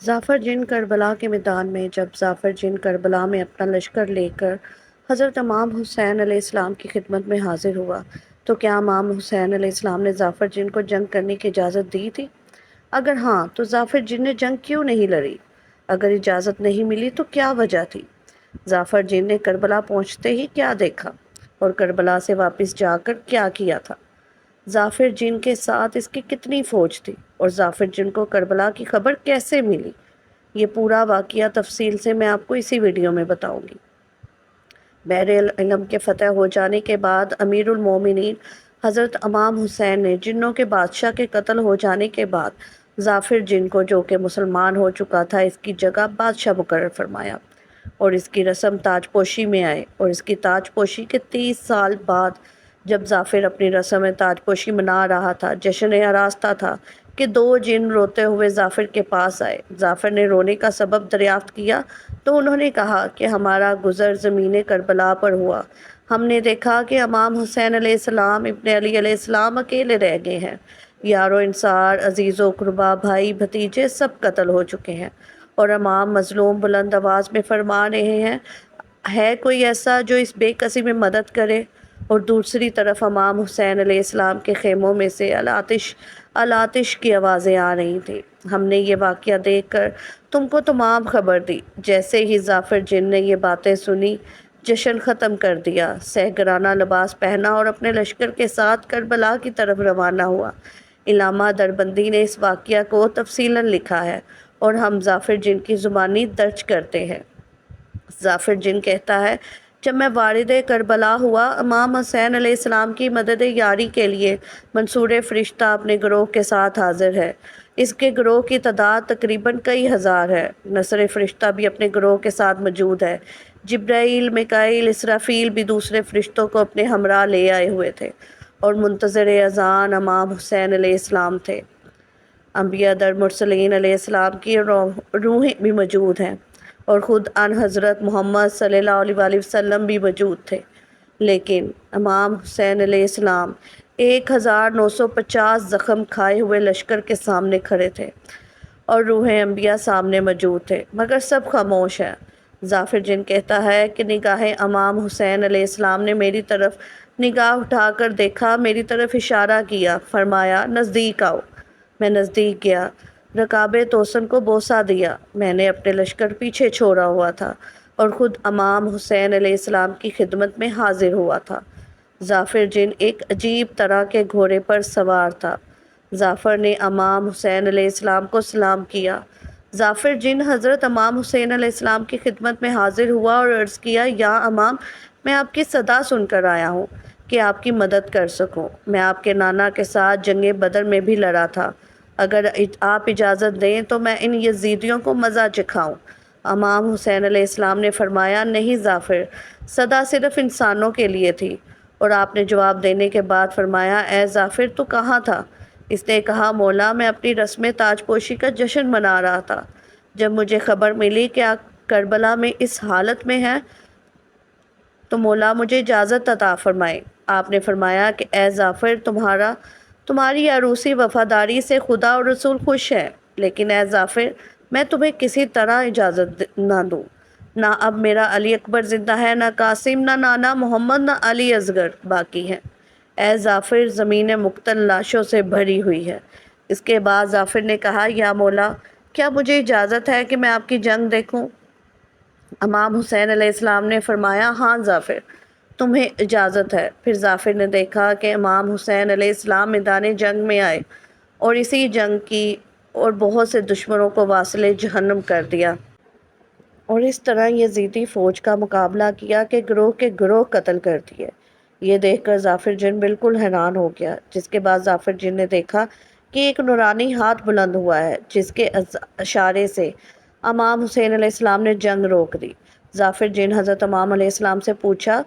ظافر جن کربلا کے میدان میں جب ظافر جن کربلا میں اپنا لشکر لے کر حضرت امام حسین علیہ السلام کی خدمت میں حاضر ہوا تو کیا امام حسین علیہ السلام نے ظافر جن کو جنگ کرنے کی اجازت دی تھی؟ اگر ہاں تو ظافر جن نے جنگ کیوں نہیں لڑی؟ اگر اجازت نہیں ملی تو کیا وجہ تھی؟ ظافر جن نے کربلا پہنچتے ہی کیا دیکھا اور کربلا سے واپس جا کر کیا کیا تھا؟ ظافر جن کے ساتھ اس کی کتنی فوج تھی اور ظافر جن کو کربلا کی خبر کیسے ملی؟ یہ پورا واقعہ تفصیل سے میں آپ کو اسی ویڈیو میں بتاؤں گی۔ بحر علم کے فتح ہو جانے کے بعد امیر المومنین حضرت امام حسین نے جنوں کے بادشاہ کے قتل ہو جانے کے بعد ظافر جن کو، جو کہ مسلمان ہو چکا تھا، اس کی جگہ بادشاہ مقرر فرمایا اور اس کی رسم تاج پوشی میں آئے، اور اس کی تاج پوشی کے 30 سال بعد جب ظافر اپنی رسم تاج پوشی منا رہا تھا، جشن آراستہ تھا کہ 2 جن روتے ہوئے ظافر کے پاس آئے۔ ظافر نے رونے کا سبب دریافت کیا تو انہوں نے کہا کہ ہمارا گزر زمین کربلا پر ہوا۔ ہم نے دیکھا کہ امام حسین علیہ السلام، ابن علی علیہ السلام اکیلے رہ گئے ہیں۔ یار و انصار، عزیز و قربا، بھائی بھتیجے سب قتل ہو چکے ہیں، اور امام مظلوم بلند آواز میں فرما رہے ہیں، ہے کوئی ایسا جو اس بے کسی میں مدد کرے؟ اور دوسری طرف امام حسین علیہ السلام کے خیموں میں سے الاتش الاتش کی آوازیں آ رہی تھیں۔ ہم نے یہ واقعہ دیکھ کر تم کو تمام خبر دی۔ جیسے ہی ظافر جن نے یہ باتیں سنی، جشن ختم کر دیا، سہگرانہ لباس پہنا اور اپنے لشکر کے ساتھ کربلا کی طرف روانہ ہوا۔ علامہ دربندی نے اس واقعہ کو تفصیلاً لکھا ہے اور ہم ظافر جن کی زبانی درج کرتے ہیں۔ ظافر جن کہتا ہے، جب میں وارد کربلا ہوا، امام حسین علیہ السلام کی مدد یاری کے لیے منصور فرشتہ اپنے گروہ کے ساتھ حاضر ہے۔ اس کے گروہ کی تعداد تقریباً کئی ہزار ہے۔ نصر فرشتہ بھی اپنے گروہ کے ساتھ موجود ہے۔ جبرائیل، میکائیل، اسرافیل بھی دوسرے فرشتوں کو اپنے ہمراہ لے آئے ہوئے تھے، اور منتظر اذان امام حسین علیہ السلام تھے۔ انبیاء در مرسلین علیہ السلام کی روحیں بھی موجود ہیں، اور خود ان حضرت محمد صلی اللہ علیہ وآلہ وسلم بھی موجود تھے۔ لیکن امام حسین علیہ السلام 1950 زخم کھائے ہوئے لشکر کے سامنے کھڑے تھے، اور روحیں انبیاء سامنے موجود تھے، مگر سب خاموش ہیں۔ ظافر جن کہتا ہے کہ نگاہ امام حسین علیہ السلام نے میری طرف نگاہ اٹھا کر دیکھا، میری طرف اشارہ کیا، فرمایا نزدیک آؤ۔ میں نزدیک گیا، رکاب توسن کو بوسہ دیا۔ میں نے اپنے لشکر پیچھے چھوڑا ہوا تھا اور خود امام حسین علیہ السلام کی خدمت میں حاضر ہوا تھا۔ ظافر جن ایک عجیب طرح کے گھوڑے پر سوار تھا۔ ظافر نے امام حسین علیہ السلام کو سلام کیا۔ ظافر جن حضرت امام حسین علیہ السلام کی خدمت میں حاضر ہوا اور عرض کیا، یا امام، میں آپ کی صدا سن کر آیا ہوں کہ آپ کی مدد کر سکوں۔ میں آپ کے نانا کے ساتھ جنگ بدر میں بھی لڑا تھا۔ اگر آپ اجازت دیں تو میں ان یزیدیوں کو مزہ چکھاؤں۔ امام حسین علیہ السلام نے فرمایا، نہیں ظافر، صدا صرف انسانوں کے لیے تھی۔ اور آپ نے جواب دینے کے بعد فرمایا، اے ظافر، تو کہاں تھا؟ اس نے کہا، مولا، میں اپنی رسم تاج پوشی کا جشن منا رہا تھا۔ جب مجھے خبر ملی کہ آپ کربلا میں اس حالت میں ہیں تو مولا مجھے اجازت عطا فرمائے۔ آپ نے فرمایا کہ اے ظافر، تمہاری عروسی وفاداری سے خدا اور رسول خوش ہے، لیکن اے ظافر، میں تمہیں کسی طرح اجازت نہ دوں۔ نہ اب میرا علی اکبر زندہ ہے، نہ قاسم، نہ نانا محمد، نہ علی اصغر باقی ہیں۔ اے ظافر، زمین مقتل لاشوں سے بھری ہوئی ہے۔ اس کے بعد ظافر نے کہا، یا مولا، کیا مجھے اجازت ہے کہ میں آپ کی جنگ دیکھوں؟ امام حسین علیہ السلام نے فرمایا، ہاں ظافر، تمہیں اجازت ہے۔ پھر ظافر نے دیکھا کہ امام حسین علیہ السلام میدان جنگ میں آئے اور اسی جنگ کی اور بہت سے دشمنوں کو واصل جہنم کر دیا، اور اس طرح یزیدی فوج کا مقابلہ کیا کہ گروہ کے گروہ قتل کر دیے۔ یہ دیکھ کر ظافر جن بالکل حیران ہو گیا۔ جس کے بعد ظافر جن نے دیکھا کہ ایک نورانی ہاتھ بلند ہوا ہے، جس کے اشارے سے امام حسین علیہ السلام نے جنگ روک دی۔ ظافر جن حضرت امام علیہ السلام سے پوچھا،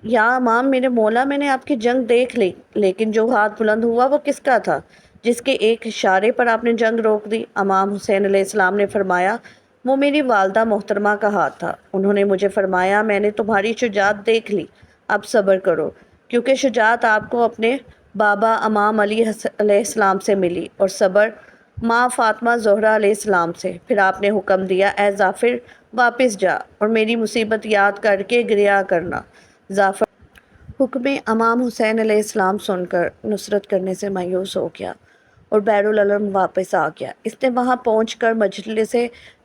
یا امام میرے مولا، میں نے آپ کی جنگ دیکھ لی، لیکن جو ہاتھ بلند ہوا وہ کس کا تھا جس کے ایک اشارے پر آپ نے جنگ روک دی؟ امام حسین علیہ السلام نے فرمایا، وہ میری والدہ محترمہ کا ہاتھ تھا۔ انہوں نے مجھے فرمایا، میں نے تمہاری شجاعت دیکھ لی، اب صبر کرو، کیونکہ شجاعت آپ کو اپنے بابا امام علی علیہ السلام سے ملی، اور صبر ماں فاطمہ زہرا علیہ السلام سے۔ پھر آپ نے حکم دیا، اے ظافر واپس جا اور میری مصیبت یاد کر کے گریہ کرنا۔ ظافر حکم امام حسین علیہ السلام سن کر نصرت کرنے سے مایوس ہو گیا اور بیرالعلم واپس آ گیا۔ اس نے وہاں پہنچ کر مجلس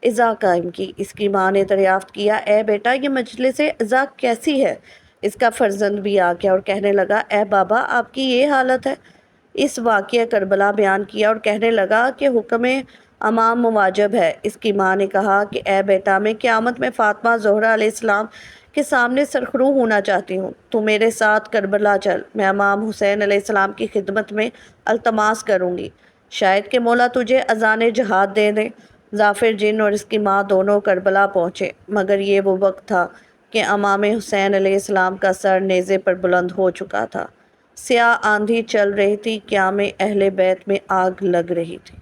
عزا قائم کی۔ اس کی ماں نے دریافت کیا، اے بیٹا یہ مجلس عزا کیسی ہے؟ اس کا فرزند بھی آ گیا اور کہنے لگا، اے بابا آپ کی یہ حالت ہے؟ اس واقعہ کربلا بیان کیا اور کہنے لگا کہ حکم امام مواجب ہے۔ اس کی ماں نے کہا کہ اے بیٹا میں قیامت میں فاطمہ زہرا علیہ السلام کے سامنے سرخرو ہونا چاہتی ہوں، تو میرے ساتھ کربلا چل، میں امام حسین علیہ السلام کی خدمت میں التماس کروں گی، شاید کہ مولا تجھے اذان جہاد دے دیں۔ ظافر جن اور اس کی ماں دونوں کربلا پہنچے، مگر یہ وہ وقت تھا کہ امام حسین علیہ السلام کا سر نیزے پر بلند ہو چکا تھا، سیاہ آندھی چل رہی تھی، قیام اہل بیت میں آگ لگ رہی تھی۔